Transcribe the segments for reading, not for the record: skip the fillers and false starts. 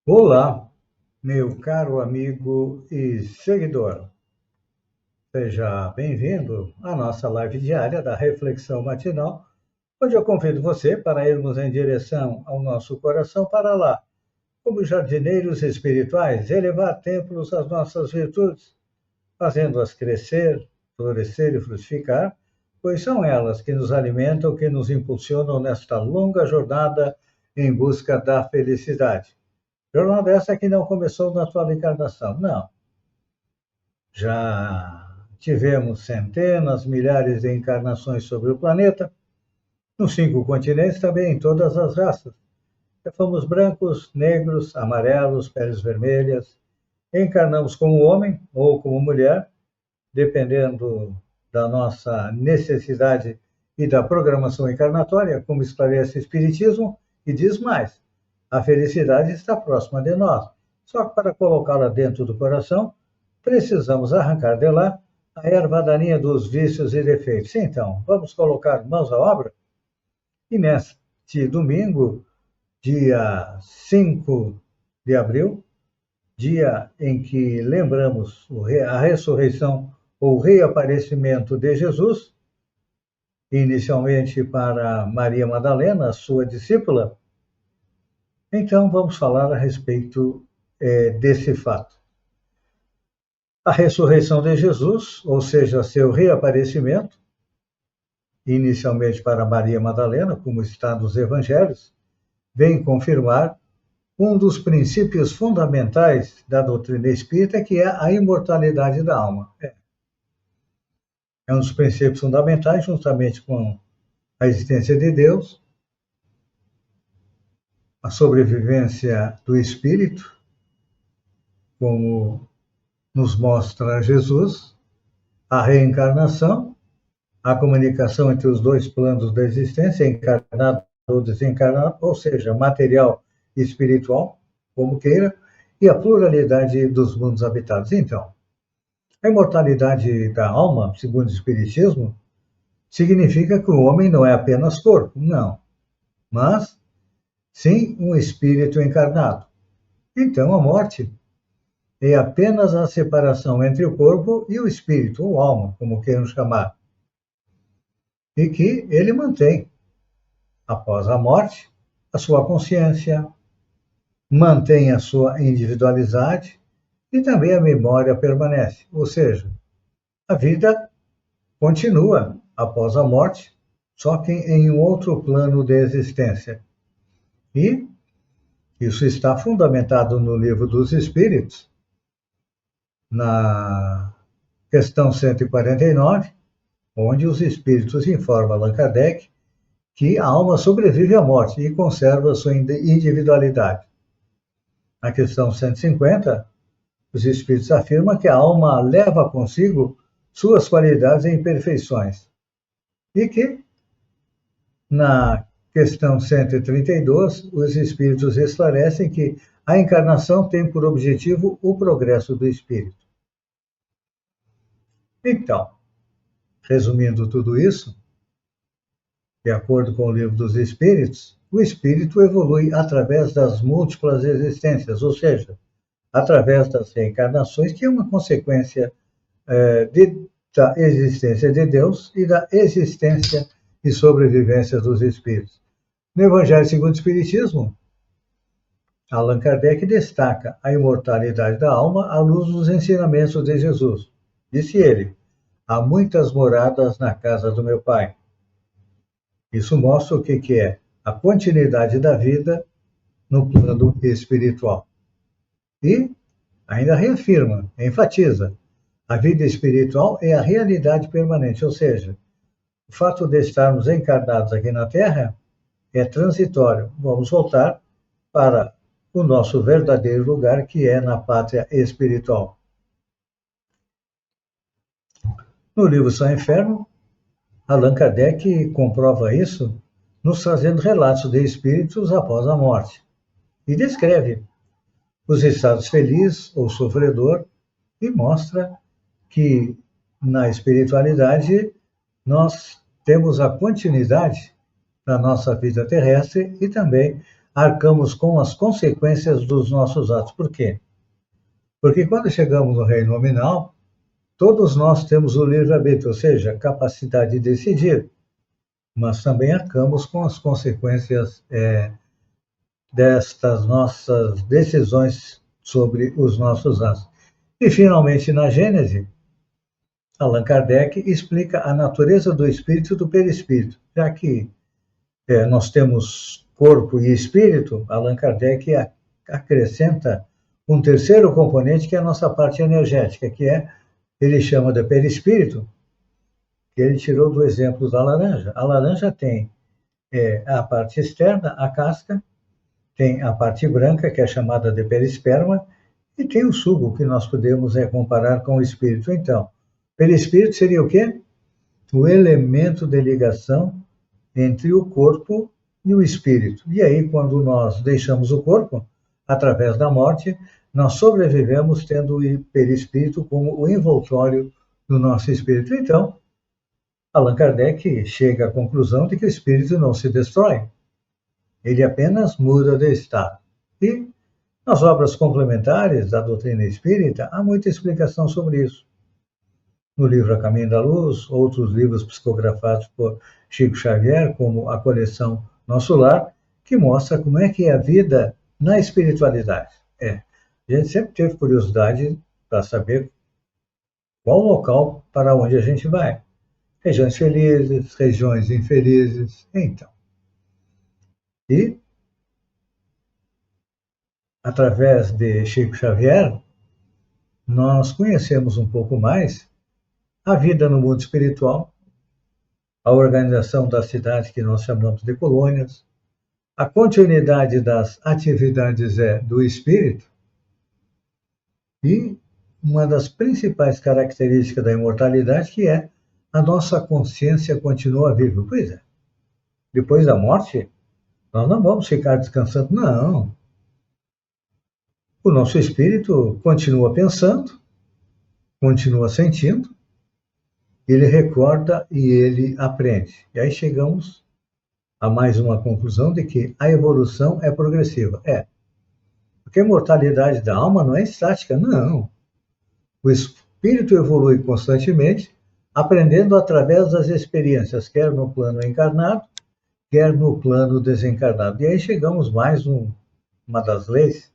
Olá, meu caro amigo e seguidor. Seja bem-vindo à nossa live diária da Reflexão Matinal, onde eu convido você para irmos em direção ao nosso coração para lá, como jardineiros espirituais, elevar templos às nossas virtudes, fazendo-as crescer, florescer e frutificar, pois são elas que nos alimentam, que nos impulsionam nesta longa jornada em busca da felicidade. Jornada essa que não começou na atual encarnação, não. Já tivemos centenas, milhares de encarnações sobre o planeta, nos 5 continentes, também em todas as raças. Já fomos brancos, negros, amarelos, peles vermelhas. Encarnamos como homem ou como mulher, dependendo da nossa necessidade e da programação encarnatória, como esclarece o Espiritismo, e diz mais: a felicidade está próxima de nós. Só que para colocá-la dentro do coração, precisamos arrancar de lá a erva daninha dos vícios e defeitos. Então, vamos colocar mãos à obra? E neste domingo, dia 5 de abril, dia em que lembramos a ressurreição ou reaparecimento de Jesus, inicialmente para Maria Madalena, sua discípula, então vamos falar a respeito desse fato. A ressurreição de Jesus, ou seja, seu reaparecimento, inicialmente para Maria Madalena, como está nos evangelhos, vem confirmar um dos princípios fundamentais da doutrina espírita, que é a imortalidade da alma. É um dos princípios fundamentais, juntamente com a existência de Deus, a sobrevivência do espírito, como nos mostra Jesus, a reencarnação, a comunicação entre os dois planos da existência, encarnado ou desencarnado, ou seja, material e espiritual, como queira, e a pluralidade dos mundos habitados. Então, a imortalidade da alma, segundo o Espiritismo, significa que o homem não é apenas corpo, não, mas sim um espírito encarnado. Então, a morte é apenas a separação entre o corpo e o espírito, ou alma, como queiram chamar, e que ele mantém, após a morte, a sua consciência, mantém a sua individualidade e também a memória permanece. Ou seja, a vida continua após a morte, só que em um outro plano de existência. E isso está fundamentado no Livro dos Espíritos, na questão 149, onde os espíritos informam Allan Kardec que a alma sobrevive à morte e conserva sua individualidade. Na questão 150, os espíritos afirmam que a alma leva consigo suas qualidades e imperfeições. E que, na questão 132, os espíritos esclarecem que a encarnação tem por objetivo o progresso do espírito. Então, resumindo tudo isso, de acordo com o Livro dos Espíritos, o espírito evolui através das múltiplas existências, ou seja, através das reencarnações, que é uma consequência da existência de Deus e da existência e sobrevivência dos espíritos. No Evangelho segundo o Espiritismo, Allan Kardec destaca a imortalidade da alma à luz dos ensinamentos de Jesus. Disse ele: há muitas moradas na casa do meu Pai. Isso mostra o que é a continuidade da vida no plano espiritual. E ainda reafirma, enfatiza, a vida espiritual é a realidade permanente, ou seja, o fato de estarmos encarnados aqui na Terra é transitório. Vamos voltar para o nosso verdadeiro lugar, que é na pátria espiritual. No livro Céu e Inferno, Allan Kardec comprova isso, nos trazendo relatos de espíritos após a morte. E descreve os estados feliz ou sofredor e mostra que na espiritualidade nós temos a continuidade da nossa vida terrestre e também arcamos com as consequências dos nossos atos. Por quê? Porque quando chegamos no reino nominal, todos nós temos o livre-arbítrio, ou seja, a capacidade de decidir, mas também arcamos com as consequências destas nossas decisões sobre os nossos atos. E, finalmente, na Gênese, Allan Kardec explica a natureza do espírito e do perispírito. Já que nós temos corpo e espírito, Allan Kardec acrescenta um terceiro componente, que é a nossa parte energética, ele chama de perispírito, que ele tirou do exemplo da laranja. A laranja tem a parte externa, a casca, tem a parte branca, que é chamada de perisperma, e tem o suco, que nós podemos comparar com o espírito. Então, perispírito seria o quê? O elemento de ligação entre o corpo e o espírito. E aí, quando nós deixamos o corpo, através da morte, nós sobrevivemos tendo o perispírito como o envoltório do nosso espírito. Então, Allan Kardec chega à conclusão de que o espírito não se destrói, ele apenas muda de estado. E nas obras complementares da doutrina espírita, há muita explicação sobre isso. No livro A Caminho da Luz, outros livros psicografados por Chico Xavier, como a coleção Nosso Lar, que mostra como é que é a vida na espiritualidade. A gente sempre teve curiosidade para saber qual local para onde a gente vai. Regiões felizes, regiões infelizes, então. E, através de Chico Xavier, nós conhecemos um pouco mais a vida no mundo espiritual, a organização da cidade que nós chamamos de colônias, a continuidade das atividades do espírito e uma das principais características da imortalidade, que é a nossa consciência continua viva. Pois é, depois da morte, nós não vamos ficar descansando, não. O nosso espírito continua pensando, continua sentindo, ele recorda e ele aprende. E aí chegamos a mais uma conclusão de que a evolução é progressiva. Porque a imortalidade da alma não é estática, não. O espírito evolui constantemente, aprendendo através das experiências, quer no plano encarnado, quer no plano desencarnado. E aí chegamos mais uma das leis,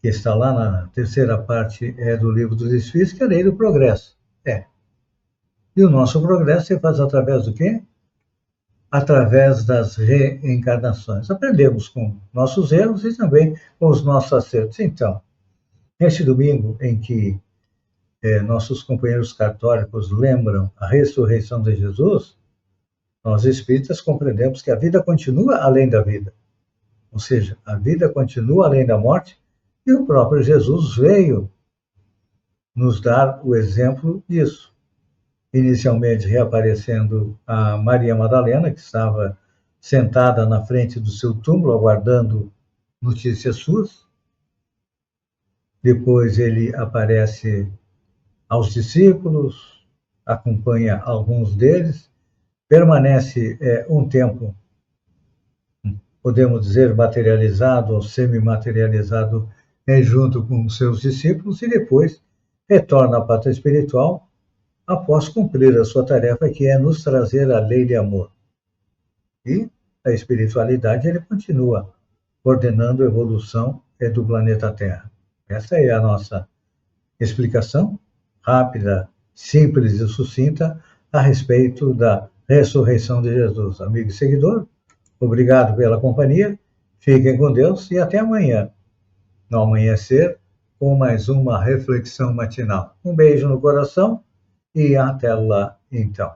que está lá na terceira parte do Livro dos Espíritos, que é a lei do progresso. E o nosso progresso se faz através do quê? Através das reencarnações. Aprendemos com nossos erros e também com os nossos acertos. Então, neste domingo em que nossos companheiros católicos lembram a ressurreição de Jesus, nós espíritas compreendemos que a vida continua além da vida. Ou seja, a vida continua além da morte, e o próprio Jesus veio nos dar o exemplo disso. Inicialmente reaparecendo a Maria Madalena, que estava sentada na frente do seu túmulo, aguardando notícias suas. Depois ele aparece aos discípulos, acompanha alguns deles, permanece um tempo, podemos dizer, materializado ou semi-materializado junto com os seus discípulos, e depois retorna à pátria espiritual após cumprir a sua tarefa, que é nos trazer a lei de amor. E a espiritualidade, ele continua ordenando a evolução do planeta Terra. Essa é a nossa explicação rápida, simples e sucinta a respeito da ressurreição de Jesus. Amigo e seguidor, obrigado pela companhia, fiquem com Deus e até amanhã, no amanhecer, com mais uma reflexão matinal. Um beijo no coração e até lá, então.